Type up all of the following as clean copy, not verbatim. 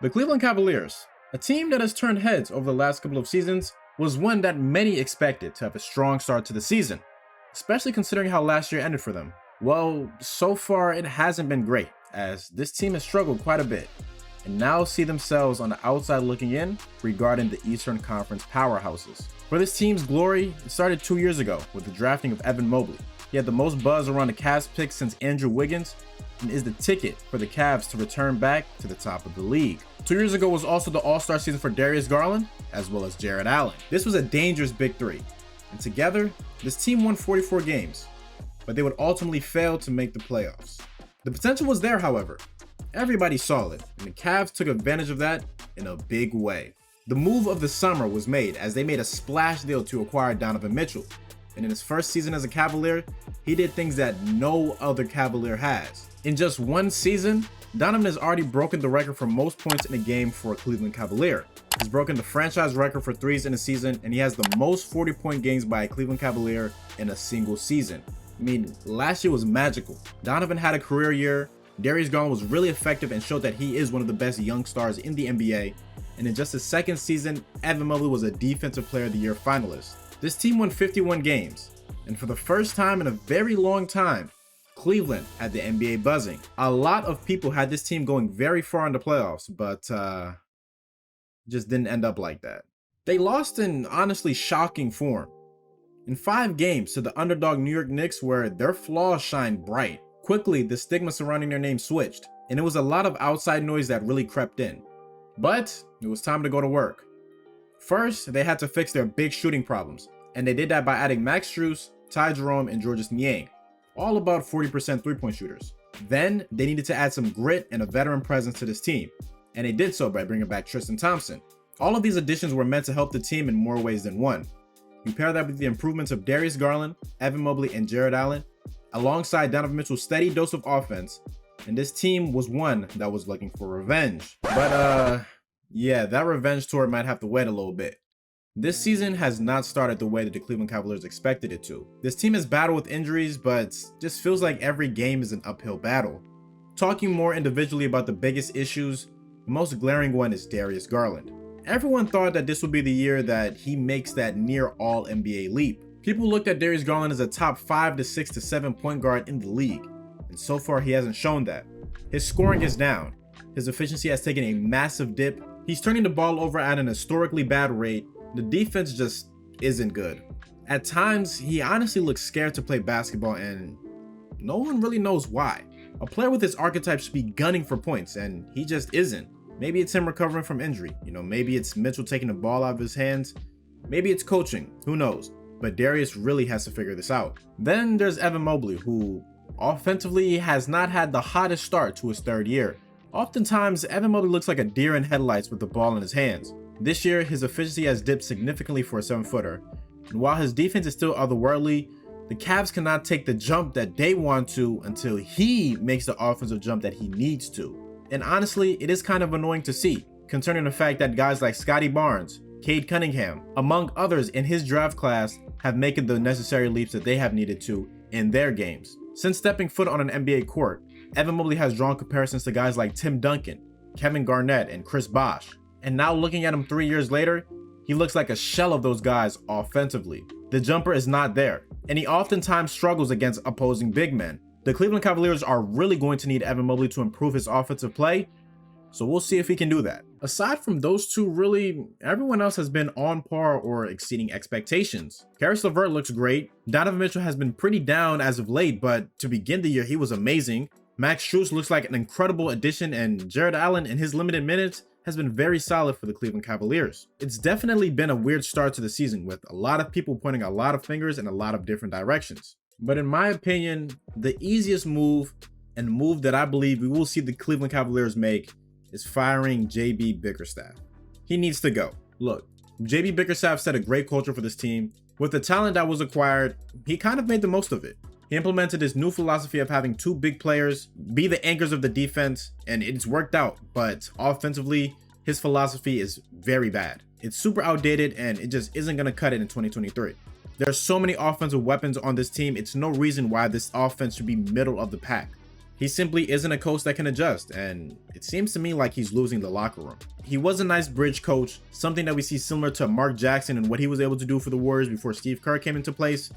The Cleveland Cavaliers, a team that has turned heads over the last couple of seasons, was one that many expected to have a strong start to the season, especially considering how last year ended for them. Well, so far it hasn't been great, as this team has struggled quite a bit, and now see themselves on the outside looking in regarding the Eastern Conference powerhouses. For this team's glory, it started 2 years ago with the drafting of Evan Mobley. He had the most buzz around the Cavs pick since Andrew Wiggins, and is the ticket for the Cavs to return back to the top of the league. 2 years ago was also the All-Star season for Darius Garland, as well as Jarrett Allen. This was a dangerous big three, and together, this team won 44 games, but they would ultimately fail to make the playoffs. The potential was there, however. Everybody saw it, and the Cavs took advantage of that in a big way. The move of the summer was made as they made a splash deal to acquire Donovan Mitchell, and in his first season as a Cavalier, he did things that no other Cavalier has. In just one season, Donovan has already broken the record for most points in a game for a Cleveland Cavalier. He's broken the franchise record for threes in a season, and he has the most 40-point games by a Cleveland Cavalier in a single season. I mean, last year was magical. Donovan had a career year, Darius Garland was really effective and showed that he is one of the best young stars in the NBA, and in just his second season, Evan Mobley was a Defensive Player of the Year finalist. This team won 51 games, and for the first time in a very long time, Cleveland had the NBA buzzing. A lot of people had this team going very far in the playoffs, but just didn't end up like that. They lost in honestly shocking form. In 5 games to the underdog New York Knicks, where their flaws shined bright. Quickly, the stigma surrounding their name switched, and it was a lot of outside noise that really crept in. But it was time to go to work. First, they had to fix their big shooting problems, and they did that by adding Max Strus, Ty Jerome, and Georges Niang, all about 40% three-point shooters. Then, they needed to add some grit and a veteran presence to this team, and they did so by bringing back Tristan Thompson. All of these additions were meant to help the team in more ways than one. You pair that with the improvements of Darius Garland, Evan Mobley, and Jarrett Allen, alongside Donovan Mitchell's steady dose of offense, and this team was one that was looking for revenge. But yeah, that revenge tour might have to wait a little bit. This season has not started the way that the Cleveland Cavaliers expected it to. This team has battled with injuries, but just feels like every game is an uphill battle. Talking more individually about the biggest issues, the most glaring one is Darius Garland. Everyone thought that this would be the year that he makes that near all NBA leap. People looked at Darius Garland as a top 5 to 6 to 7 point guard in the league, and so far he hasn't shown that. His scoring is down. His efficiency has taken a massive dip. He's turning the ball over at an historically bad rate. The defense just isn't good. At times, he honestly looks scared to play basketball, and no one really knows why. A player with his archetype should be gunning for points, and he just isn't. Maybe it's him recovering from injury. Maybe it's Mitchell taking the ball out of his hands. Maybe it's coaching. Who knows? But Darius really has to figure this out. Then there's Evan Mobley, who offensively has not had the hottest start to his third year. Oftentimes, Evan Mobley looks like a deer in headlights with the ball in his hands. This year, his efficiency has dipped significantly for a 7-footer, and while his defense is still otherworldly, the Cavs cannot take the jump that they want to until he makes the offensive jump that he needs to. And honestly, it is kind of annoying to see, concerning the fact that guys like Scotty Barnes, Cade Cunningham, among others in his draft class, have made the necessary leaps that they have needed to in their games. Since stepping foot on an NBA court, Evan Mobley has drawn comparisons to guys like Tim Duncan, Kevin Garnett, and Chris Bosh. And now looking at him 3 years later, he looks like a shell of those guys offensively. The jumper is not there, and he oftentimes struggles against opposing big men. The Cleveland Cavaliers are really going to need Evan Mobley to improve his offensive play, so we'll see if he can do that. Aside from those two, really, everyone else has been on par or exceeding expectations. Caris LeVert looks great. Donovan Mitchell has been pretty down as of late, but to begin the year, he was amazing. Max Strus looks like an incredible addition, and Jarrett Allen, in his limited minutes, has been very solid for the Cleveland Cavaliers. It's definitely been a weird start to the season, with a lot of people pointing a lot of fingers in a lot of different directions. But in my opinion, the easiest move, and the move that I believe we will see the Cleveland Cavaliers make, is firing JB Bickerstaff. He needs to go. Look, JB Bickerstaff set a great culture for this team. With the talent that was acquired, he kind of made the most of it. He implemented his new philosophy of having 2 big players be the anchors of the defense, and it's worked out, but offensively, his philosophy is very bad. It's super outdated, and it just isn't going to cut it in 2023. There are so many offensive weapons on this team, it's no reason why this offense should be middle of the pack. He simply isn't a coach that can adjust, and it seems to me like he's losing the locker room. He was a nice bridge coach, something that we see similar to Mark Jackson and what he was able to do for the Warriors before Steve Kerr came into place.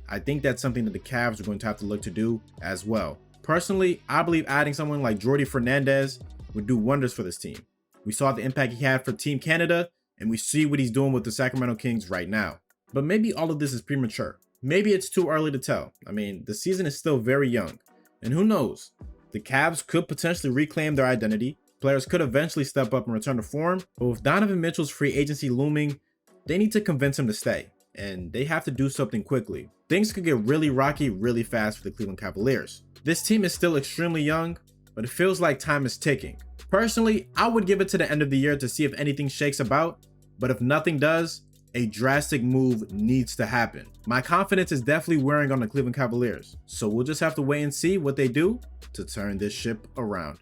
I think that's something that the Cavs are going to have to look to do as well. Personally, I believe adding someone like Jordi Fernandez would do wonders for this team. We saw the impact he had for Team Canada, and we see what he's doing with the Sacramento Kings right now. But maybe all of this is premature. Maybe it's too early to tell. I mean, the season is still very young. And who knows? The Cavs could potentially reclaim their identity. Players could eventually step up and return to form. But with Donovan Mitchell's free agency looming, they need to convince him to stay. And they have to do something quickly. Things could get really rocky really fast for the Cleveland Cavaliers. This team is still extremely young, but it feels like time is ticking. Personally, I would give it to the end of the year to see if anything shakes about. But if nothing does, a drastic move needs to happen. My confidence is definitely wearing on the Cleveland Cavaliers, so we'll just have to wait and see what they do to turn this ship around.